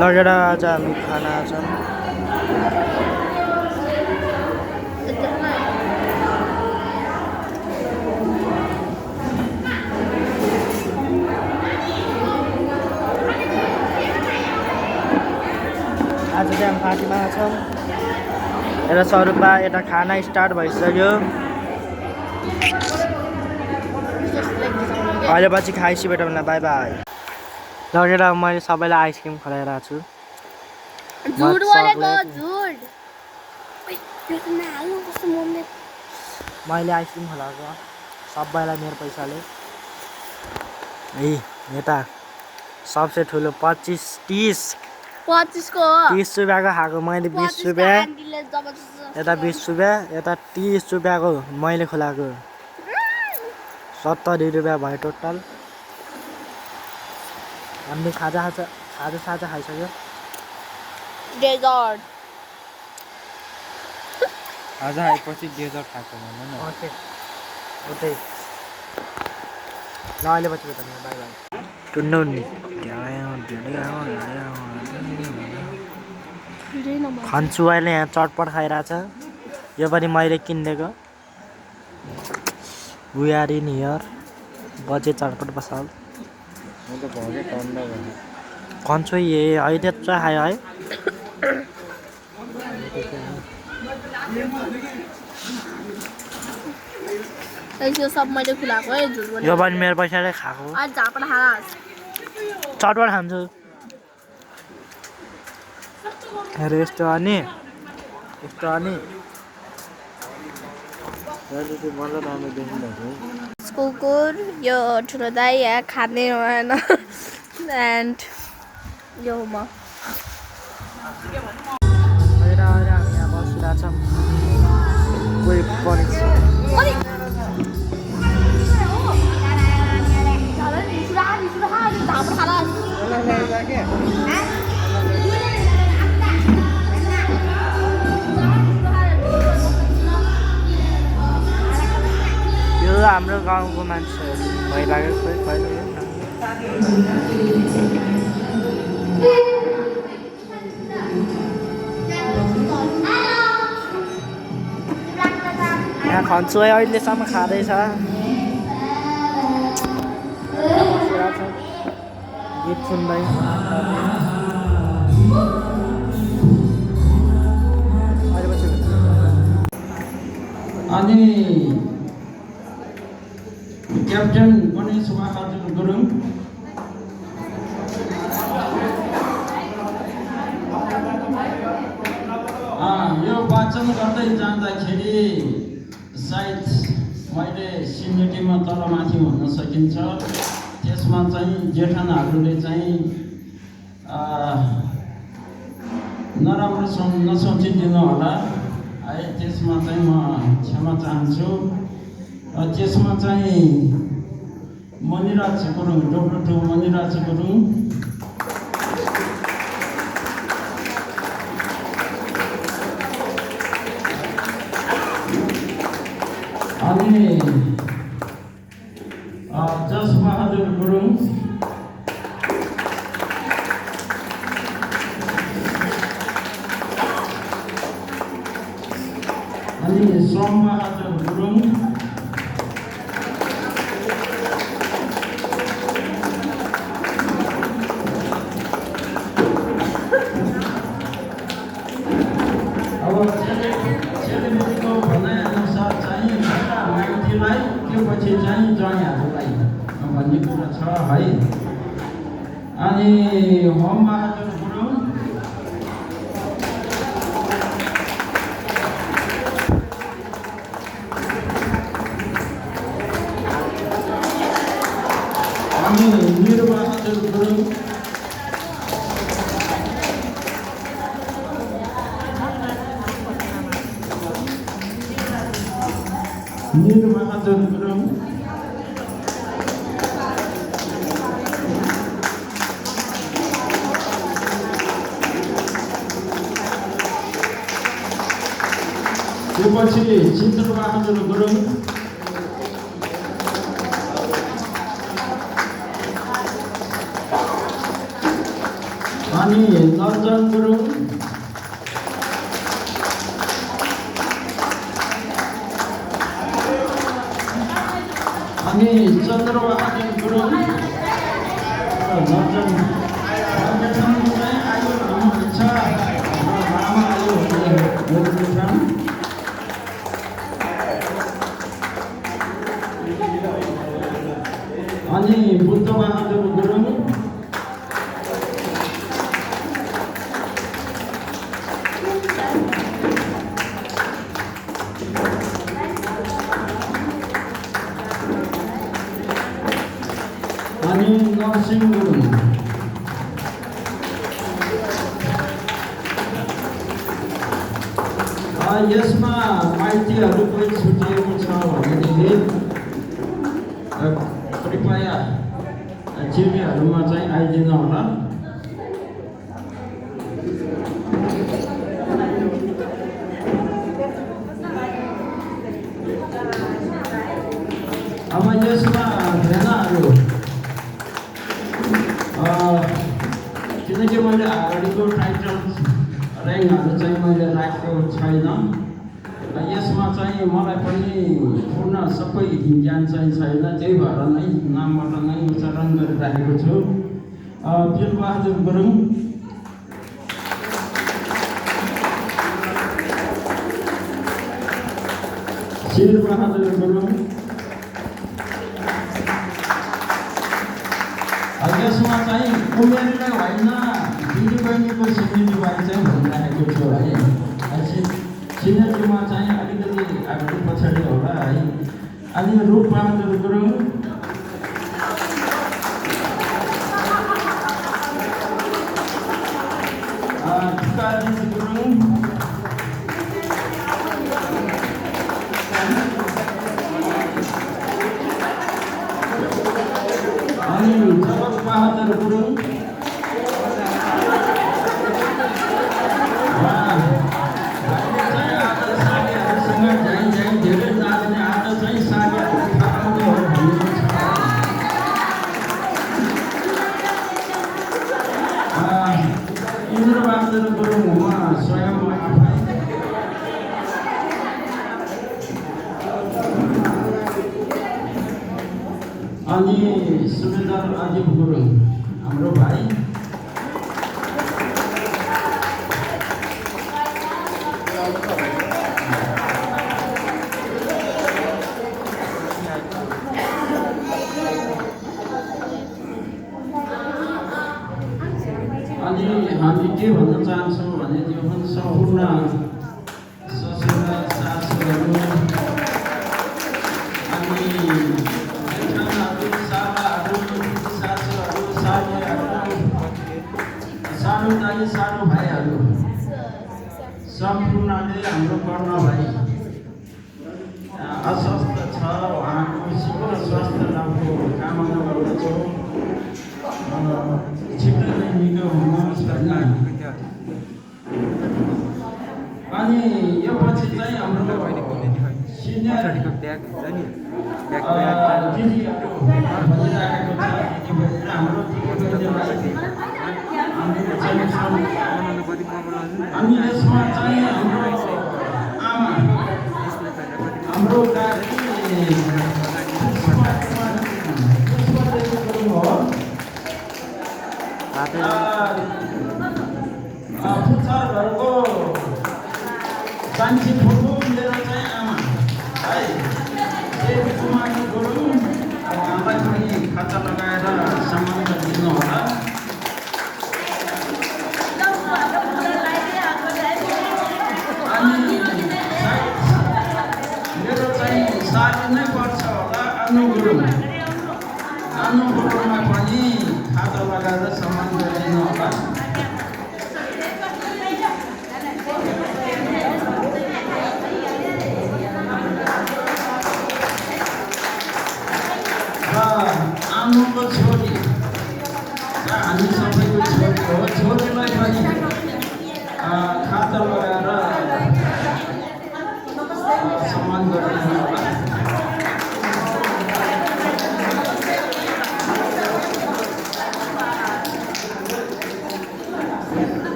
लगेर आज हामी खाना छन् आज चाहिँ हामी पार्टीमा छौँ यता स्वरूपमा यता खाना स्टार्ट भइसक्यो अहिले पछि खाइसी बेटा बाई बाई लगेर मैले सबैलाई आइसक्रिम खुवाइरहेको छु मैले आइसक्रिम खुवाएको सबैलाई मेरो पैसाले ए यता सबसे ठुलो 25-30 रुपियाँको खाएको मैले 20 रुपियाँ यता 20 रुपियाँ यता 30 रुपियाँको मैले खुलाएको 70 रुपियाँ भयो टोटल हामीले खाजा खाइसक्यो डेजर्ट आज आएपछि डेजर्ट खाएको भन न ओके उतै ल अहिले पछि भेटौँ बाई बाई टुन्नु खन्छु अहिले यहाँ चटपट खाइरहेछ यो पनि मैले किनिदिएको वी आर इन हियर बजे चटपट पसल म त भगे टन्डा भने खन्छु ए अहिले चाहिँ खायो है यो सब मैले खुलाएको है झुल बोलेको यो पनि मेरो पैसाले खाएको आज झापड खाला चटपट खान्छु अरे यस्तो अनि मलाई राम्रो देखिरहेको कुकुर यो ठुलो दाइ यहाँ खाने भएन एन्ड यो म हामी यहाँ बसिरहेछौँ कोही पनि यो हाम्रो गाउँको मान्छेहरू भइरहेको खोइ कहिले यहाँ खन्छु है अहिलेसम्म खाँदैछ गीत सुन्दै अनि क्याप्टेन गणेश बहादुर गुरुङ यो वाचन गर्दै जाँदाखेरि सायद मैले सिन्डिटीमा तलमाथि हुन सकिन्छ त्यसमा चाहिँ जेठानाहरूले चाहिँ नराम्रो नसोचिदिनु होला है त्यसमा चाहिँ म क्षमा चाहन्छु त्यसमा चाहिँ मणिराज गुरुङ डक्टर टु मणिराज गुरुङ अनि जस बहादुर गुरुङ अनि सोम बहादुर गुरुङ अब चेलीबेटीको भनाइअनुसार चाहिँ माइतीलाई त्योपछि चाहिँ ज्वाइँहरूलाई भन्ने कुरा छ है अनि होम बहादुर गुरुङ अनि वीर बहादुर गुरुङ वीर बहादुर गुरुङ त्योपछि चित्र बहादुर गुरुङ अनि नर्जन गुरुङ अनि चन्द्रबहादुर गुरुङ नर्जन चाहिँ आयो हुनुहुन्छ लामा आयो अनि बुद्धबहादुर गुरुङ अनि नरसिंह गुरुङ यसमा माइतीहरू कोही छुटिएको छ भनेदेखि कृपया चिठीहरूमा चाहिँ आइदिनु होला। अब यसमा भेनाहरू किनकि मैले अगाडिको टाइटल ऱ्याङ्कहरू चाहिँ मैले राखेको छैन। यसमा चाहिँ मलाई पनि पूर्ण सबै ज्ञान चाहिँ छैन, त्यही भएर नै नामबाट नै उच्चारण गरिराखेको छु। वीरबहादुर गुरुङ शिरबहादुर गुरुङ यसमा चाहिँ उमेरले होइन दिदीबहिनीको सिनेरीबाई चाहिँ भनिराखेको छु है। सिनेरीमा चाहिँ अलिकति अगाडि पछाडि होला है। अनि रूपबहादुर गुरुङ ढुकाजी गुरुङ अनि जगतबहादुर गुरुङ धेरै नाच्ने आज चाहिँ सागहरू थाप्नु हो भनेको छ। इन्द्रबहादुर गुरुङ उहाँ स्वयं आफै अनि सुबेदार अजिब गुरुङ हाम्रो भाइ अनि हामी के भन्न चाहन्छौँ भने त्यो पनि सम्पूर्ण ससुरा सासूहरू अनि जेठानाहरू सालाहरू सासूहरू सालीहरू सानो दाइ सानो भाइहरू सम्पूर्णले हाम्रो कर्ण भाइ अस्वस्थ छ, उहाँको शीघ्र स्वास्थ्य लाभको कामना गर्दछु। छिटो नै निको हुनुहोस् होइन। अनि यो पछि चाहिँ हाम्रो सिनियर दिदीहरू भनिराखेको छ, हाम्रो अनि यसमा चाहिँ हाम्रो हाम्रो पुच्छरहरूको सान्छी फुपू मेरो चाहिँ आमा है देवी कुमारी गुरुङ उहाँलाई पनि खाता लगाएर सम्मान दिनु होला। अनि मेरो चाहिँ साली नै पर्छ होला अनु गुरुङ, अनु गुरुङलाई पनि खाता लगाएर सम्मान गरिदिनु होला।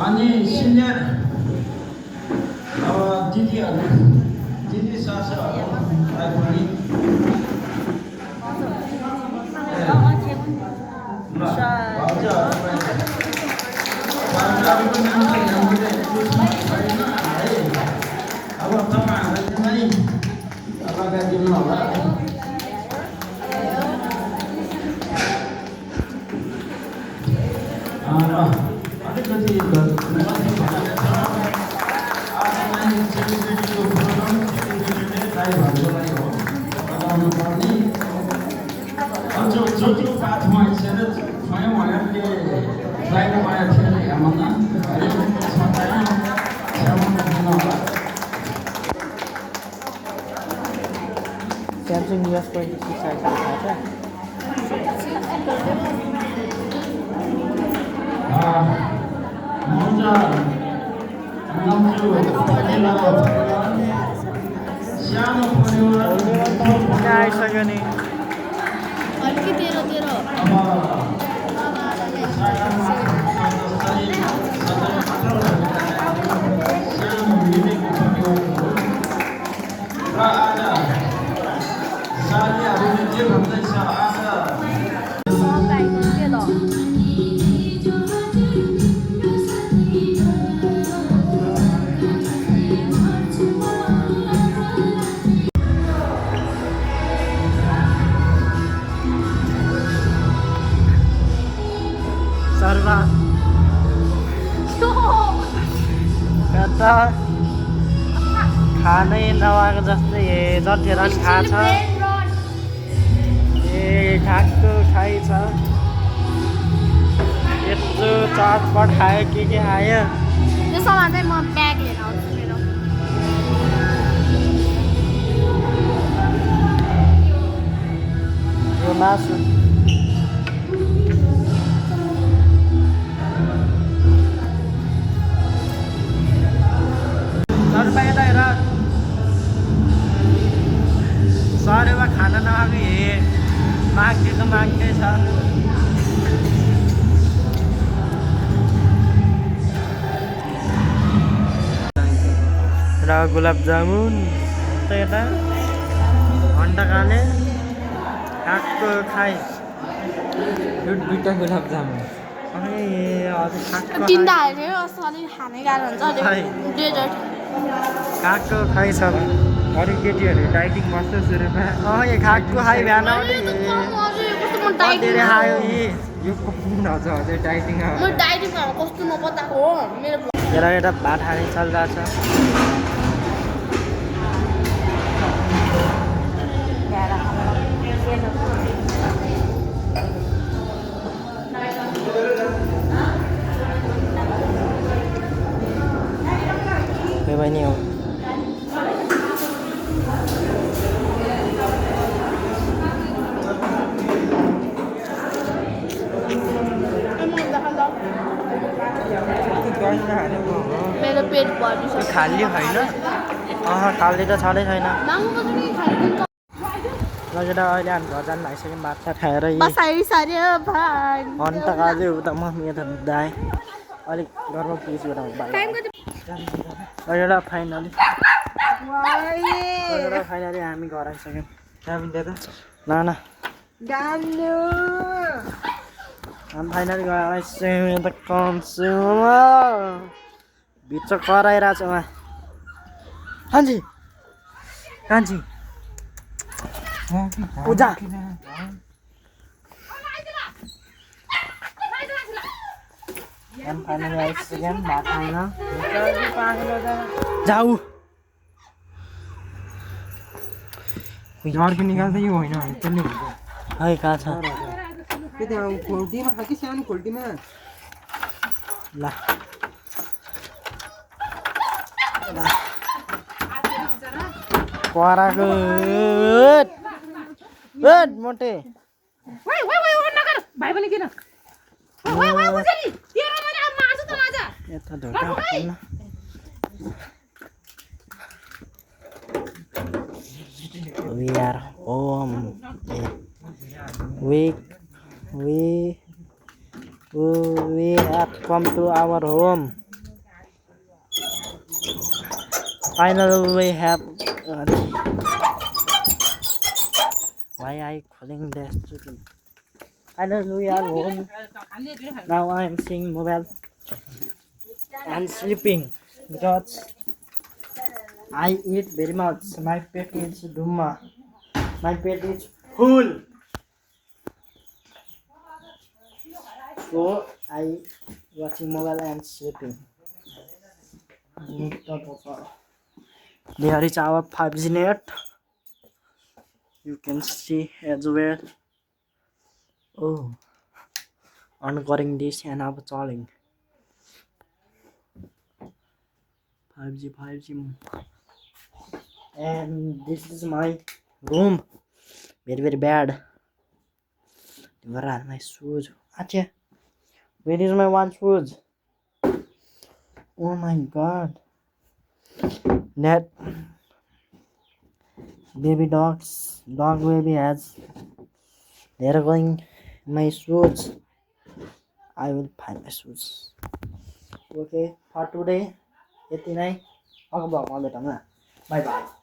अनि सिनियर अब दिदीहरू दिदी सासूहरूलाई पनि अब तपाईँहरूलाई चाहिँ लगाइदिनु होला अलिकति सेलिब्रिटीको प्रोग्राम सेलिब्रिटीले ड्राइभरलाई हो लगाउनु पर्ने अझ जोतिको पाथमा हिँडेर स्वयं उहाँहरूले ड्राइभर पाएको थिएन हेर्ममा दिनु होला Samsung US26 size थाहा छ मोजा नम्चु सानो परिवार आइसक्यो नि अलिकति तेरो तेरो साथीहरूले के भन्दैछ आज सर्वा कता खानै नआएको जस्तै जतिखेर पनि खाछ खाएको खाइ छ यत्रो चटपट खायो के खायो यो सामान चाहिँ म ब्याग लिएर आउँछु मेरो यो मासु सरेवा खाना नआएको माग्दै माग्दै छ र गुलाब जामुन त यता घन्टाकाले कागको खाइ दुईटा गुलाब जामुन तिनवटा हाल्यो असली खानै गाह्रो हुन्छ डेजर्ट कागको खाइ छ अरू केटीहरू डाइटिङ बस्छ सुरुमा यो खागको खाइ बिहान धेरै खायो यो कपुन हजुर डाइटिङ म डाइटिङ कस्तो नपताएको हो मेरो एउटा भात खाने चलिरहेछ त्यो पनि हो मेरो पेट भरिसक्यो खाली होइन खाली त छँदै छैन लगेर अहिले हामी घर जानु लागिसक्यौँ भात सात खाएर अन्त काले उता म यता दाएँ अलिक घरमा पुगेपछि एउटा फाइनली हामी घर आइसक्यौँ नाना हामी फाइनली घर आइसक्यौँ यता कन्ज्युमर भित्र कराइरहेको छ उहाँ कान्छी कान्छी पूजा फाइनली आइसक्यौँ भात खाइन जाऊ झड्को निकाल्दा यो होइन त्यसले हुन्छ है कहाँ छ त्यो त्यहाँ खोल्टीमा छ कि सानो खोल्टीमा ल कराको मोटे भाइ पनि किन यता ढोका खोल्न We are home. We have come to our home. Finally, we have. Why I calling this? Finally, we are home. Now I am seeing mobile and sleeping because I eat very much. My pet is Duma. My pet is full. So I watching mobile and sleeping. There is our 5G net. You can see as well. Oh, on this and I'm calling 5G. And this is my room. Very bad. Where are my shoes? Achha. Where is my one shoes? Oh my god. That baby dog baby has. They are going my shoes. I will find my shoes. Okay, for today, यति नै अब भगवान भेटौँ न. Bye.